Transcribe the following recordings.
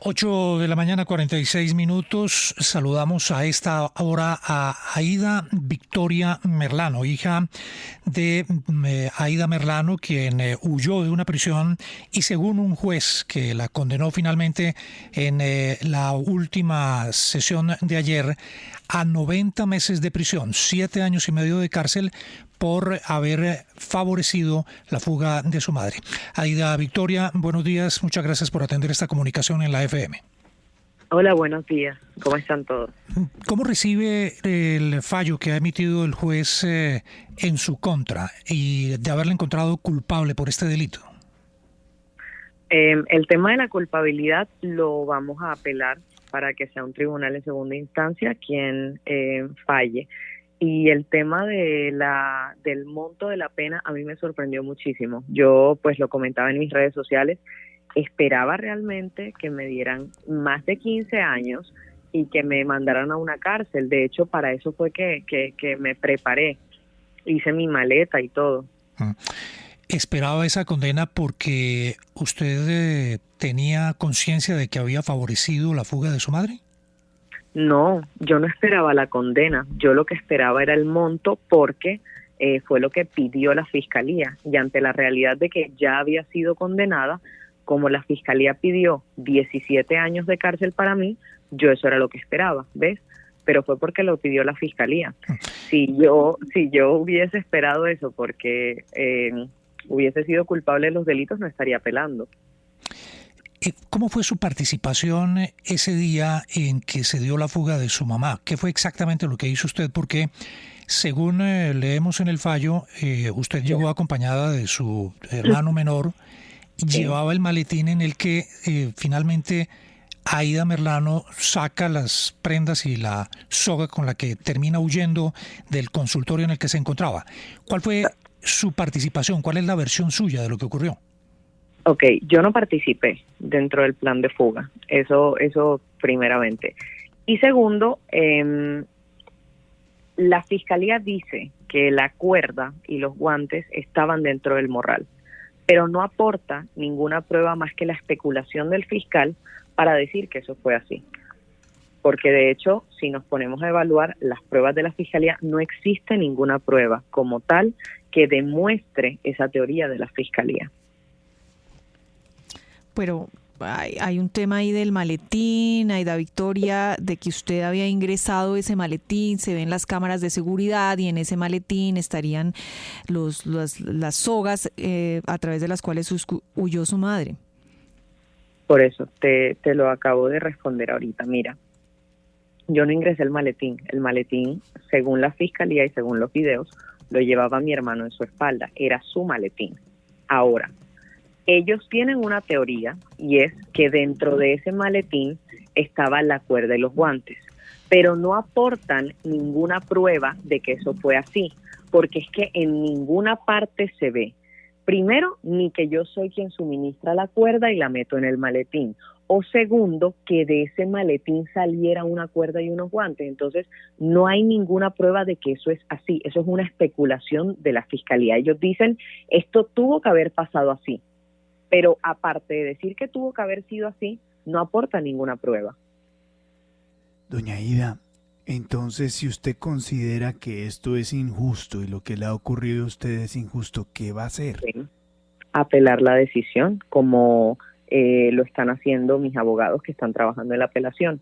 8 de la mañana, 46 minutos. Saludamos a esta hora a Aida Victoria Merlano, hija de Aida Merlano, quien huyó de una prisión y según un juez que la condenó finalmente en la última sesión de ayer a 90 meses de prisión, 7 años y medio de cárcel por haber favorecido la fuga de su madre. Aida Victoria, buenos días, muchas gracias por atender esta comunicación en la FM. Hola, buenos días, ¿cómo están todos? ¿Cómo recibe el fallo que ha emitido el juez en su contra y de haberle encontrado culpable por este delito? El tema de la culpabilidad lo vamos a apelar para que sea un tribunal de segunda instancia quien falle. Y el tema del monto de la pena a mí me sorprendió muchísimo. Yo pues lo comentaba en mis redes sociales, esperaba realmente que me dieran más de 15 años y que me mandaran a una cárcel. De hecho, para eso fue que me preparé, hice mi maleta y todo. ¿Esperaba esa condena porque usted tenía conciencia de que había favorecido la fuga de su madre? No, yo no esperaba la condena, yo lo que esperaba era el monto porque fue lo que pidió la fiscalía y ante la realidad de que ya había sido condenada, como la fiscalía pidió 17 años de cárcel para mí, yo eso era lo que esperaba, ¿ves? Pero fue porque lo pidió la fiscalía. Si yo hubiese esperado eso porque hubiese sido culpable de los delitos, no estaría apelando. ¿Cómo fue su participación ese día en que se dio la fuga de su mamá? ¿Qué fue exactamente lo que hizo usted? Porque según leemos en el fallo, usted llegó acompañada de su hermano menor y llevaba el maletín en el que finalmente Aida Merlano saca las prendas y la soga con la que termina huyendo del consultorio en el que se encontraba. ¿Cuál fue su participación? ¿Cuál es la versión suya de lo que ocurrió? Ok, yo no participé dentro del plan de fuga, eso primeramente. Y segundo, la fiscalía dice que la cuerda y los guantes estaban dentro del morral, pero no aporta ninguna prueba más que la especulación del fiscal para decir que eso fue así. Porque de hecho, si nos ponemos a evaluar las pruebas de la fiscalía, no existe ninguna prueba como tal que demuestre esa teoría de la fiscalía. Pero hay un tema ahí del maletín, Aida Victoria, de que usted había ingresado ese maletín, se ven las cámaras de seguridad y en ese maletín estarían las sogas a través de las cuales huyó su madre. Por eso te lo acabo de responder ahorita. Mira, yo no ingresé el maletín, según la fiscalía y según los videos, lo llevaba mi hermano en su espalda, era su maletín. Ahora, ellos tienen una teoría y es que dentro de ese maletín estaba la cuerda y los guantes, pero no aportan ninguna prueba de que eso fue así, porque es que en ninguna parte se ve. Primero, ni que yo soy quien suministra la cuerda y la meto en el maletín. O segundo, que de ese maletín saliera una cuerda y unos guantes. Entonces, no hay ninguna prueba de que eso es así. Eso es una especulación de la fiscalía. Ellos dicen, esto tuvo que haber pasado así. Pero aparte de decir que tuvo que haber sido así, no aporta ninguna prueba. Doña Aida, entonces si usted considera que esto es injusto y lo que le ha ocurrido a usted es injusto, ¿qué va a hacer? Sí. Apelar la decisión, como lo están haciendo mis abogados que están trabajando en la apelación.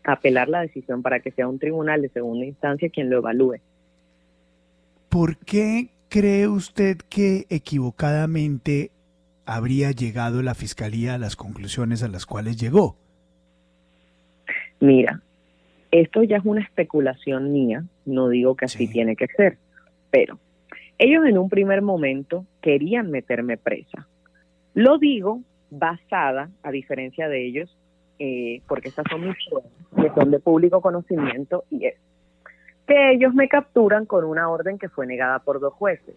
Apelar la decisión para que sea un tribunal de segunda instancia quien lo evalúe. ¿Por qué cree usted que equivocadamente habría llegado la fiscalía a las conclusiones a las cuales llegó? Mira, esto ya es una especulación mía, no digo que así tiene que ser, pero ellos en un primer momento querían meterme presa. Lo digo basada, a diferencia de ellos, porque estas son mis pruebas, que son de público conocimiento, y es que ellos me capturan con una orden que fue negada por 2 jueces.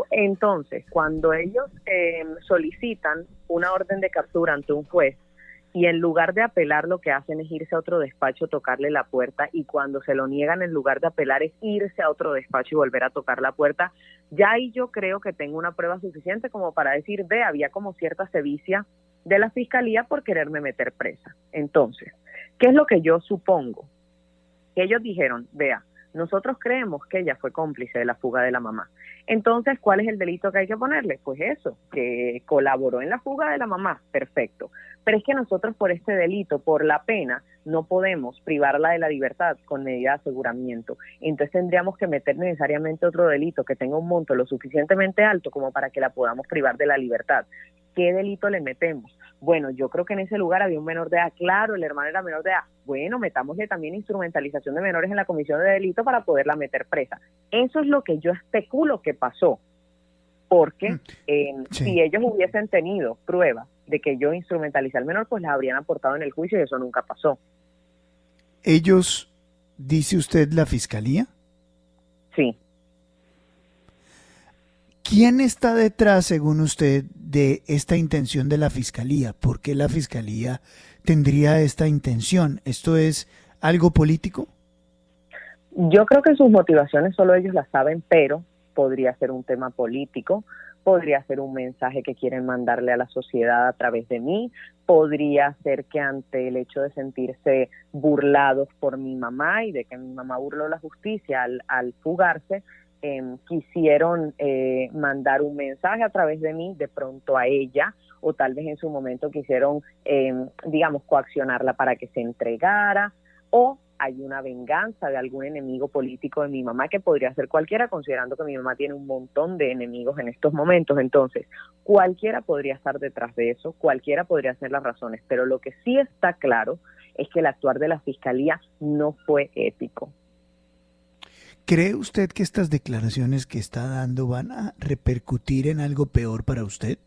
Entonces, cuando ellos solicitan una orden de captura ante un juez y en lugar de apelar lo que hacen es irse a otro despacho, tocarle la puerta, y cuando se lo niegan, en lugar de apelar es irse a otro despacho y volver a tocar la puerta, ya ahí yo creo que tengo una prueba suficiente como para decir, ve, había como cierta sevicia de la fiscalía por quererme meter presa. Entonces, ¿qué es lo que yo supongo? Que ellos dijeron, vea, nosotros creemos que ella fue cómplice de la fuga de la mamá. Entonces, ¿cuál es el delito que hay que ponerle? Pues eso, que colaboró en la fuga de la mamá, perfecto. Pero es que nosotros por este delito, por la pena, no podemos privarla de la libertad con medida de aseguramiento. Entonces tendríamos que meter necesariamente otro delito que tenga un monto lo suficientemente alto como para que la podamos privar de la libertad. ¿Qué delito le metemos? Bueno, yo creo que en ese lugar había un menor de edad. Claro, el hermano era menor de edad. Bueno, metámosle también instrumentalización de menores en la comisión de delito para poderla meter presa. Eso es lo que yo especulo que pasó. Porque si ellos hubiesen tenido pruebas de que yo instrumentalicé al menor, pues las habrían aportado en el juicio y eso nunca pasó. ¿Ellos, dice usted, la fiscalía? Sí. ¿Quién está detrás, según usted, de esta intención de la fiscalía? ¿Por qué la fiscalía tendría esta intención? ¿Esto es algo político? Yo creo que sus motivaciones solo ellos las saben, pero podría ser un tema político, podría ser un mensaje que quieren mandarle a la sociedad a través de mí, podría ser que ante el hecho de sentirse burlados por mi mamá y de que mi mamá burló la justicia al fugarse, quisieron mandar un mensaje a través de mí de pronto a ella, o tal vez en su momento quisieron, coaccionarla para que se entregara, o hay una venganza de algún enemigo político de mi mamá, que podría ser cualquiera, considerando que mi mamá tiene un montón de enemigos en estos momentos. Entonces, cualquiera podría estar detrás de eso, cualquiera podría ser las razones, pero lo que sí está claro es que el actuar de la fiscalía no fue ético. ¿Cree usted que estas declaraciones que está dando van a repercutir en algo peor para usted?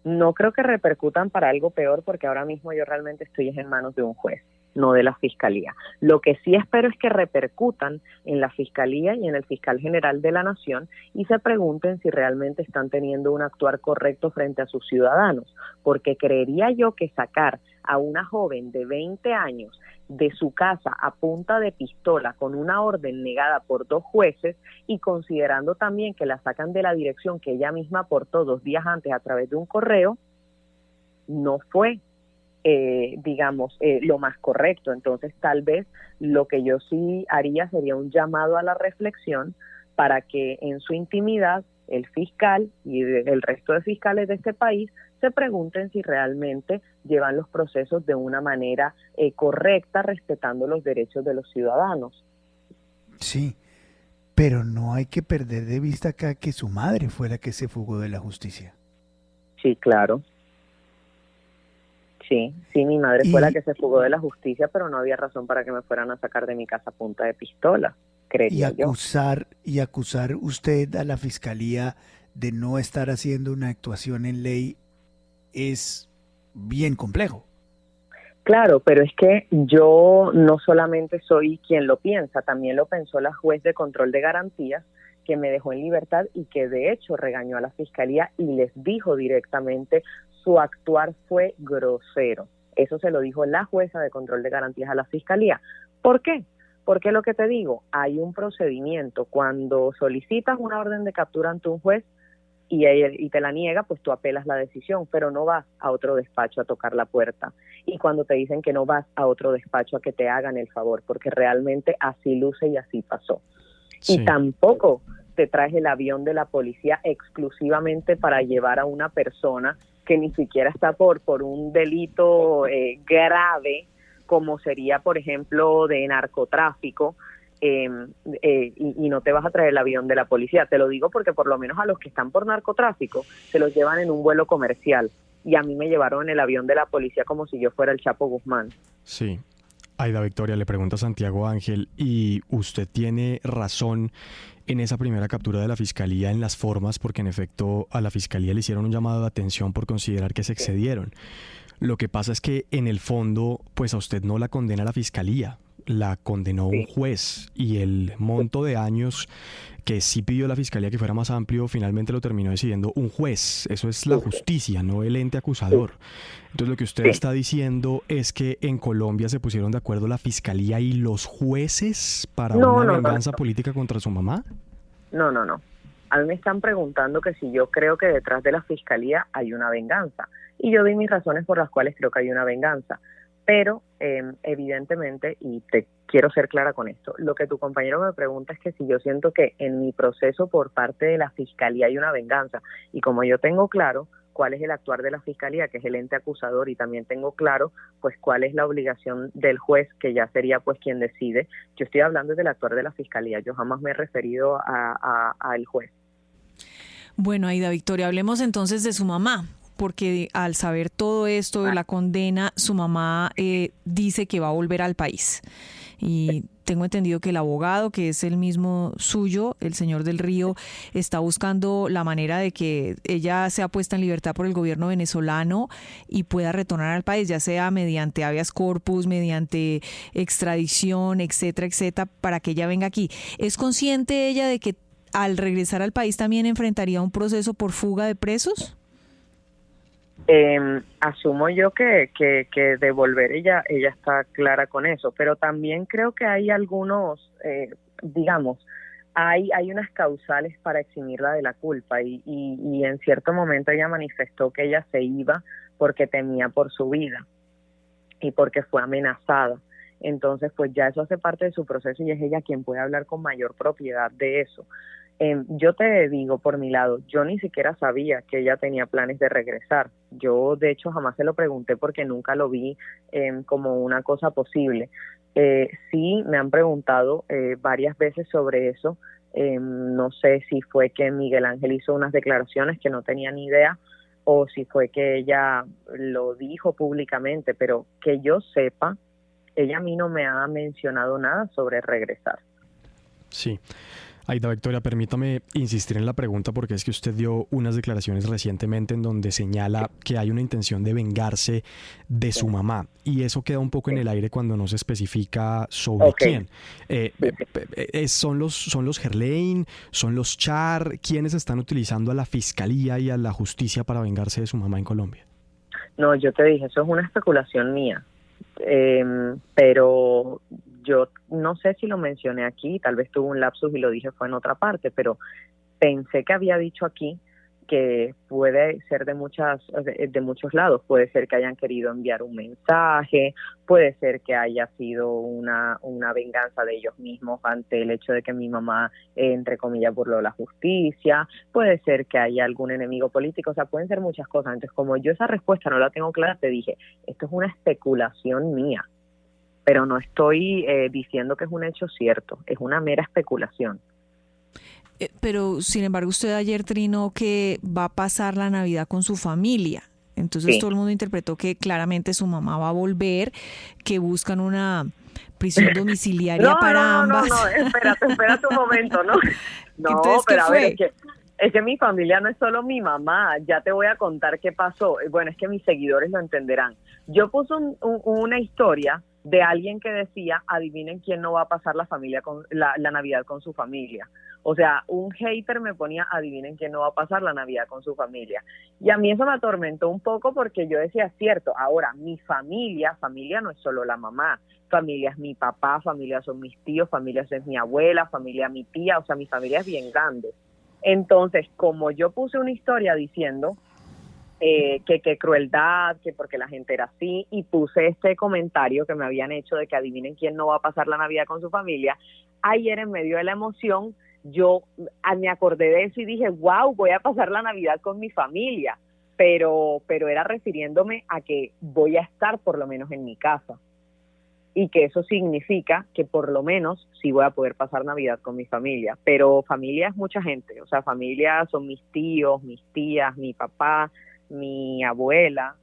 No creo que repercutan para algo peor, porque ahora mismo yo realmente estoy en manos de un juez, no de la fiscalía. Lo que sí espero es que repercutan en la fiscalía y en el fiscal general de la nación y se pregunten si realmente están teniendo un actuar correcto frente a sus ciudadanos, porque creería yo que sacar a una joven de 20 años de su casa a punta de pistola con una orden negada por 2 jueces y considerando también que la sacan de la dirección que ella misma aportó 2 días antes a través de un correo, no fue lo más correcto. Entonces tal vez lo que yo sí haría sería un llamado a la reflexión para que en su intimidad el fiscal y el resto de fiscales de este país se pregunten si realmente llevan los procesos de una manera correcta, respetando los derechos de los ciudadanos. Sí, pero no hay que perder de vista acá que su madre fue la que se fugó de la justicia. Sí, claro. Sí, mi madre fue la que se fugó de la justicia, pero no había razón para que me fueran a sacar de mi casa a punta de pistola, creería yo. Y acusar usted a la fiscalía de no estar haciendo una actuación en ley es bien complejo. Claro, pero es que yo no solamente soy quien lo piensa, también lo pensó la juez de control de garantías, que me dejó en libertad y que de hecho regañó a la fiscalía y les dijo directamente: su actuar fue grosero. Eso se lo dijo la jueza de control de garantías a la fiscalía. ¿Por qué? Porque lo que te digo, hay un procedimiento. Cuando solicitas una orden de captura ante un juez y te la niega, pues tú apelas la decisión, pero no vas a otro despacho a tocar la puerta. Y cuando te dicen que no vas a otro despacho a que te hagan el favor, porque realmente así luce y así pasó. Sí. Y tampoco te traes el avión de la policía exclusivamente para llevar a una persona que ni siquiera está por un delito grave, como sería, por ejemplo, de narcotráfico, y no te vas a traer el avión de la policía. Te lo digo porque por lo menos a los que están por narcotráfico se los llevan en un vuelo comercial, y a mí me llevaron en el avión de la policía como si yo fuera el Chapo Guzmán. Sí. Aida Victoria, le pregunta a Santiago Ángel, ¿y usted tiene razón en esa primera captura de la fiscalía en las formas? Porque en efecto a la fiscalía le hicieron un llamado de atención por considerar que se excedieron. Lo que pasa es que en el fondo, pues a usted no la condena la fiscalía. la condenó un juez y el monto de años que sí pidió la fiscalía que fuera más amplio, finalmente lo terminó decidiendo un juez. Eso es la justicia, no el ente acusador. Entonces lo que usted está diciendo es que en Colombia se pusieron de acuerdo la fiscalía y los jueces para una venganza política contra su mamá. No. A mí me están preguntando que si yo creo que detrás de la fiscalía hay una venganza. Y yo di mis razones por las cuales creo que hay una venganza. Pero evidentemente, y te quiero ser clara con esto, lo que tu compañero me pregunta es que si yo siento que en mi proceso por parte de la fiscalía hay una venganza. Y como yo tengo claro cuál es el actuar de la fiscalía, que es el ente acusador, y también tengo claro pues cuál es la obligación del juez, que ya sería pues quien decide, yo estoy hablando del actuar de la fiscalía, yo jamás me he referido al juez. Bueno, Aida Victoria, hablemos entonces de su mamá, porque al saber todo esto de la condena, su mamá dice que va a volver al país. Y tengo entendido que el abogado, que es el mismo suyo, el señor del Río, está buscando la manera de que ella sea puesta en libertad por el gobierno venezolano y pueda retornar al país, ya sea mediante habeas corpus, mediante extradición, etcétera, etcétera, para que ella venga aquí. ¿Es consciente ella de que al regresar al país también enfrentaría un proceso por fuga de presos? Asumo yo que de volver ella está clara con eso, pero también creo que hay algunos, hay unas causales para eximirla de la culpa y en cierto momento ella manifestó que ella se iba porque temía por su vida y porque fue amenazada. Entonces, pues ya eso hace parte de su proceso y es ella quien puede hablar con mayor propiedad de eso. Yo te digo por mi lado, yo ni siquiera sabía que ella tenía planes de regresar. Yo, de hecho, jamás se lo pregunté porque nunca lo vi como una cosa posible. Sí, me han preguntado varias veces sobre eso. No sé si fue que Miguel Ángel hizo unas declaraciones que no tenía ni idea o si fue que ella lo dijo públicamente, pero que yo sepa, ella a mí no me ha mencionado nada sobre regresar. Sí. Aida Victoria, permítame insistir en la pregunta porque es que usted dio unas declaraciones recientemente en donde señala que hay una intención de vengarse de su mamá y eso queda un poco en el aire cuando no se especifica sobre quién. ¿Son los Gerlain? ¿Son los Char? ¿Quiénes están utilizando a la fiscalía y a la justicia para vengarse de su mamá en Colombia? No, yo te dije, eso es una especulación mía. Pero yo no sé si lo mencioné aquí, tal vez tuve un lapsus y lo dije fue en otra parte, pero pensé que había dicho aquí que puede ser de muchos lados, puede ser que hayan querido enviar un mensaje, puede ser que haya sido una venganza de ellos mismos ante el hecho de que mi mamá, entre comillas, burló la justicia, puede ser que haya algún enemigo político, o sea, pueden ser muchas cosas. Entonces, como yo esa respuesta no la tengo clara, te dije, esto es una especulación mía, pero no estoy diciendo que es un hecho cierto, es una mera especulación. Pero, sin embargo, usted ayer trinó que va a pasar la Navidad con su familia. Entonces todo el mundo interpretó que claramente su mamá va a volver, que buscan una prisión domiciliaria para ambas. No, espérate un momento, ¿no? No, pero a ver, es que mi familia no es solo mi mamá, ya te voy a contar qué pasó. Bueno, es que mis seguidores lo entenderán. Yo puse una historia de alguien que decía, adivinen quién no va a pasar la Navidad con su familia. O sea, un hater me ponía, adivinen quién no va a pasar la Navidad con su familia. Y a mí eso me atormentó un poco porque yo decía, cierto, ahora mi familia no es solo la mamá, familia es mi papá, familia son mis tíos, familia es mi abuela, familia mi tía, o sea, mi familia es bien grande. Entonces, como yo puse una historia diciendo que qué crueldad, que porque la gente era así, y puse este comentario que me habían hecho de que adivinen quién no va a pasar la Navidad con su familia, ayer en medio de la emoción, yo me acordé de eso y dije, wow, voy a pasar la Navidad con mi familia, pero era refiriéndome a que voy a estar por lo menos en mi casa y que eso significa que por lo menos sí voy a poder pasar Navidad con mi familia, pero familia es mucha gente, o sea, familia son mis tíos, mis tías, mi papá, mi abuela.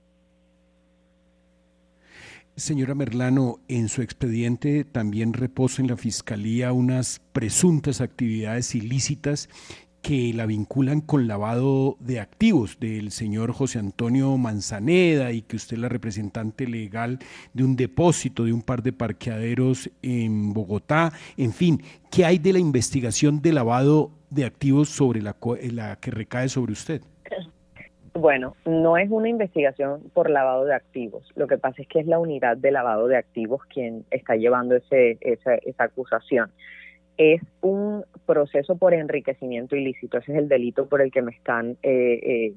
Señora Merlano, en su expediente también reposa en la Fiscalía unas presuntas actividades ilícitas que la vinculan con lavado de activos del señor José Antonio Manzaneda y que usted es la representante legal de un depósito, de un par de parqueaderos en Bogotá. En fin, ¿qué hay de la investigación de lavado de activos sobre la que recae sobre usted? Bueno, no es una investigación por lavado de activos. Lo que pasa es que es la unidad de lavado de activos quien está llevando esa acusación. Es un proceso por enriquecimiento ilícito. Ese es el delito por el que me están, el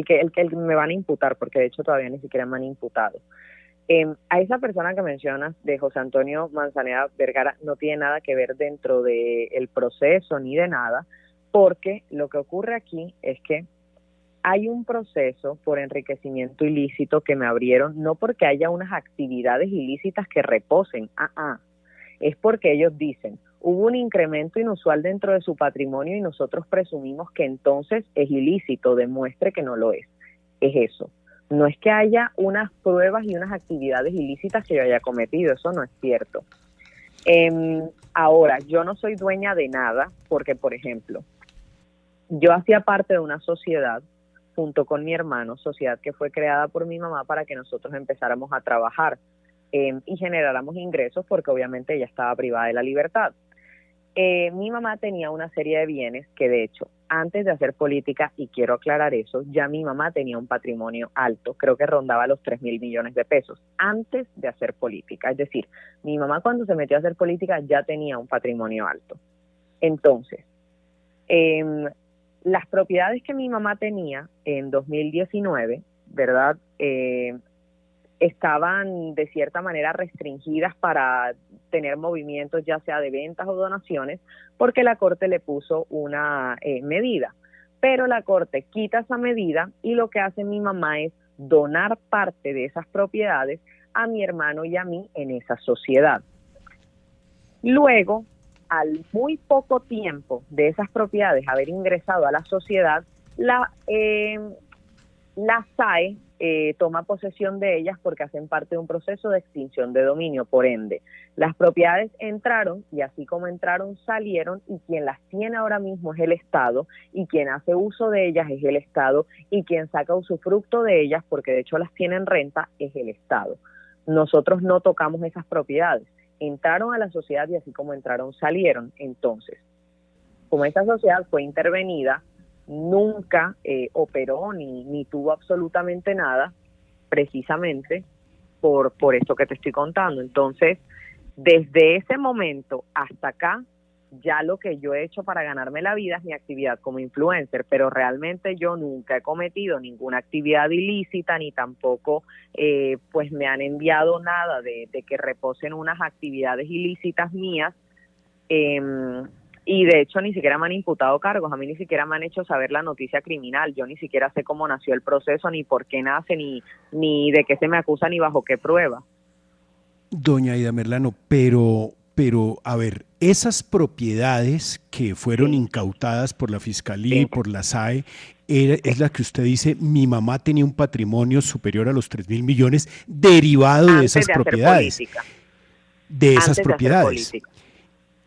que me van a imputar, porque de hecho todavía ni siquiera me han imputado. A esa persona que mencionas, de José Antonio Manzaneda Vergara, no tiene nada que ver dentro del proceso ni de nada, porque lo que ocurre aquí es que hay un proceso por enriquecimiento ilícito que me abrieron, no porque haya unas actividades ilícitas que reposen, es porque ellos dicen, hubo un incremento inusual dentro de su patrimonio y nosotros presumimos que entonces es ilícito, demuestre que no lo es. Es eso. No es que haya unas pruebas y unas actividades ilícitas que yo haya cometido, eso no es cierto. Ahora, yo no soy dueña de nada porque, por ejemplo, yo hacía parte de una sociedad junto con mi hermano, sociedad que fue creada por mi mamá para que nosotros empezáramos a trabajar y generáramos ingresos porque obviamente ella estaba privada de la libertad. Mi mamá tenía una serie de bienes que de hecho antes de hacer política, y quiero aclarar eso, ya mi mamá tenía un patrimonio alto, creo que rondaba los 3.000 millones de pesos antes de hacer política. Es decir, mi mamá cuando se metió a hacer política ya tenía un patrimonio alto. Entonces, las propiedades que mi mamá tenía en 2019, ¿verdad? Estaban de cierta manera restringidas para tener movimientos ya sea de ventas o donaciones, porque la Corte le puso una medida. Pero la Corte quita esa medida y lo que hace mi mamá es donar parte de esas propiedades a mi hermano y a mí en esa sociedad. Luego, al muy poco tiempo de esas propiedades haber ingresado a la sociedad, la SAE toma posesión de ellas porque hacen parte de un proceso de extinción de dominio. Por ende, las propiedades entraron y así como entraron, salieron, y quien las tiene ahora mismo es el Estado, y quien hace uso de ellas es el Estado, y quien saca usufructo de ellas, porque de hecho las tiene en renta, es el Estado. Nosotros no tocamos esas propiedades. Entraron a la sociedad y así como entraron, salieron. Entonces, como esa sociedad fue intervenida, nunca operó ni tuvo absolutamente nada, precisamente por esto que te estoy contando. Entonces, desde ese momento hasta acá, ya lo que yo he hecho para ganarme la vida es mi actividad como influencer, pero realmente yo nunca he cometido ninguna actividad ilícita, ni tampoco pues me han enviado nada de que reposen unas actividades ilícitas mías. Y de hecho ni siquiera me han imputado cargos, a mí ni siquiera me han hecho saber la noticia criminal, yo ni siquiera sé cómo nació el proceso, ni por qué nace, ni de qué se me acusa, ni bajo qué prueba. Doña Aida Merlano, pero a ver, esas propiedades que fueron incautadas por la Fiscalía y por la SAE, es la que usted dice, mi mamá tenía un patrimonio superior a los 3.000 millones derivado de esas propiedades. De esas propiedades.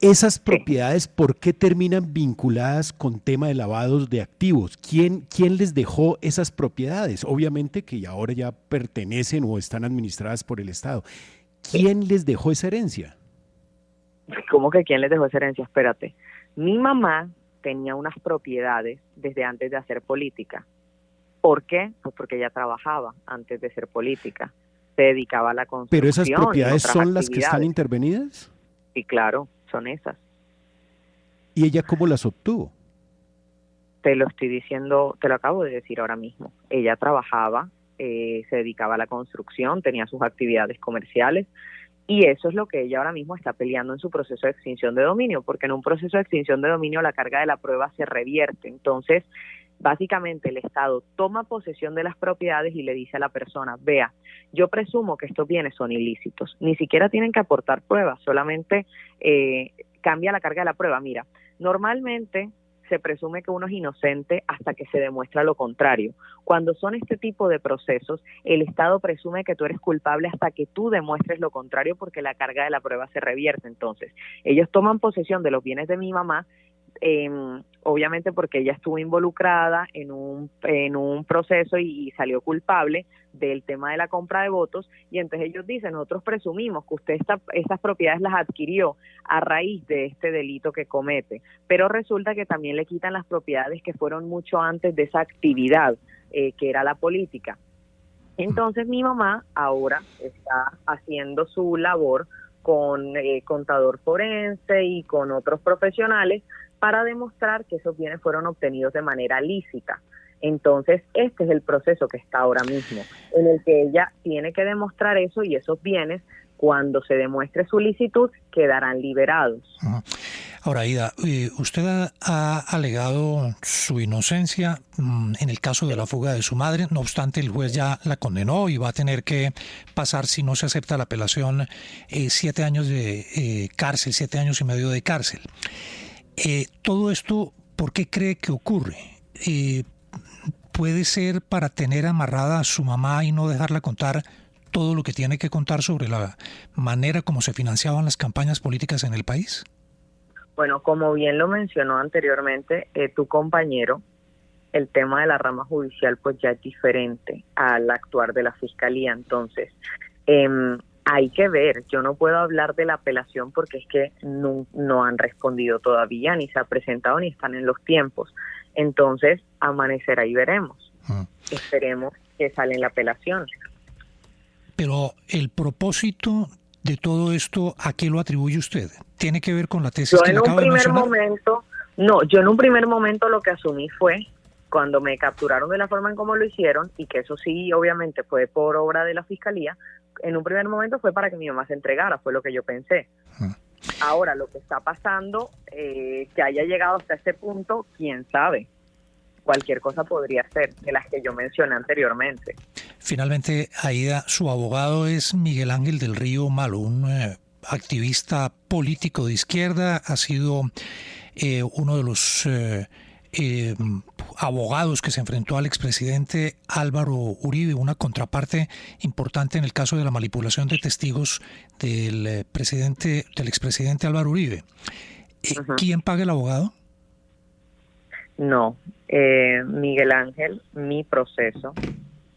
Esas propiedades, ¿por qué terminan vinculadas con tema de lavados de activos? ¿Quién les dejó esas propiedades? Obviamente que ahora ya pertenecen o están administradas por el Estado. ¿Quién les dejó esa herencia? ¿Cómo que quién les dejó esa herencia? Espérate. Mi mamá tenía unas propiedades desde antes de hacer política. ¿Por qué? Pues porque ella trabajaba antes de ser política. Se dedicaba a la construcción. ¿Pero esas propiedades son las que están intervenidas? Sí, claro, son esas. ¿Y ella cómo las obtuvo? Te lo estoy diciendo, te lo acabo de decir ahora mismo. Ella trabajaba, se dedicaba a la construcción, tenía sus actividades comerciales, y eso es lo que ella ahora mismo está peleando en su proceso de extinción de dominio, porque en un proceso de extinción de dominio la carga de la prueba se revierte. Entonces, básicamente el Estado toma posesión de las propiedades y le dice a la persona, vea, yo presumo que estos bienes son ilícitos, ni siquiera tienen que aportar pruebas, solamente cambia la carga de la prueba. Mira, normalmente se presume que uno es inocente hasta que se demuestra lo contrario. Cuando son este tipo de procesos, el Estado presume que tú eres culpable hasta que tú demuestres lo contrario, porque la carga de la prueba se revierte. Entonces, ellos toman posesión de los bienes de mi mamá, obviamente porque ella estuvo involucrada en un proceso y salió culpable del tema de la compra de votos, y entonces ellos dicen, nosotros presumimos que usted estas propiedades las adquirió a raíz de este delito que comete, pero resulta que también le quitan las propiedades que fueron mucho antes de esa actividad, que era la política. Entonces mi mamá ahora está haciendo su labor con contador forense y con otros profesionales para demostrar que esos bienes fueron obtenidos de manera lícita. Entonces, este es el proceso que está ahora mismo, en el que ella tiene que demostrar eso, y esos bienes, cuando se demuestre su licitud, quedarán liberados. Ahora, Aida, usted ha alegado su inocencia en el caso de la fuga de su madre. No obstante, el juez ya la condenó y va a tener que pasar, si no se acepta la apelación, 7 años de cárcel, 7 años y medio de cárcel. Todo esto, ¿por qué cree que ocurre? ¿Puede ser para tener amarrada a su mamá y no dejarla contar todo lo que tiene que contar sobre la manera como se financiaban las campañas políticas en el país? Bueno, como bien lo mencionó anteriormente tu compañero, el tema de la rama judicial pues ya es diferente al actuar de la Fiscalía. Entonces, hay que ver, yo no puedo hablar de la apelación porque es que no han respondido todavía, ni se ha presentado, ni están en los tiempos. Entonces, amanecerá y veremos. Esperemos que sale en la apelación. Pero el propósito de todo esto, ¿a qué lo atribuye usted? ¿Tiene que ver con la tesis que le acabo de mencionar? Yo en un primer momento lo que asumí fue, cuando me capturaron de la forma en cómo lo hicieron, y que eso sí, obviamente, fue por obra de la Fiscalía, en un primer momento fue para que mi mamá se entregara, fue lo que yo pensé. Ahora, lo que está pasando, que haya llegado hasta este punto, quién sabe. Cualquier cosa podría ser, de las que yo mencioné anteriormente. Finalmente, Aida, su abogado es Miguel Ángel del Río Malo, un activista político de izquierda, ha sido uno de los abogados que se enfrentó al expresidente Álvaro Uribe, una contraparte importante en el caso de la manipulación de testigos del expresidente Álvaro Uribe. ¿Quién paga el abogado? No, Miguel Ángel, mi proceso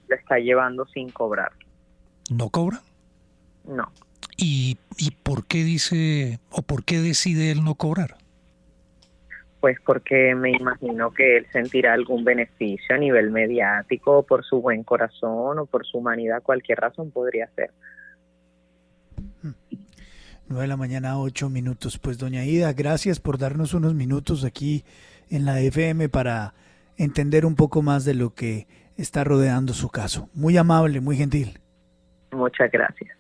lo está llevando sin cobrar. ¿No cobra? No. ¿Y por qué dice o por qué decide él no cobrar? Pues porque me imagino que él sentirá algún beneficio a nivel mediático, por su buen corazón o por su humanidad, cualquier razón podría ser. 9 de la mañana, 8 minutos. Pues doña Aida, gracias por darnos unos minutos aquí en la FM para entender un poco más de lo que está rodeando su caso. Muy amable, muy gentil. Muchas gracias.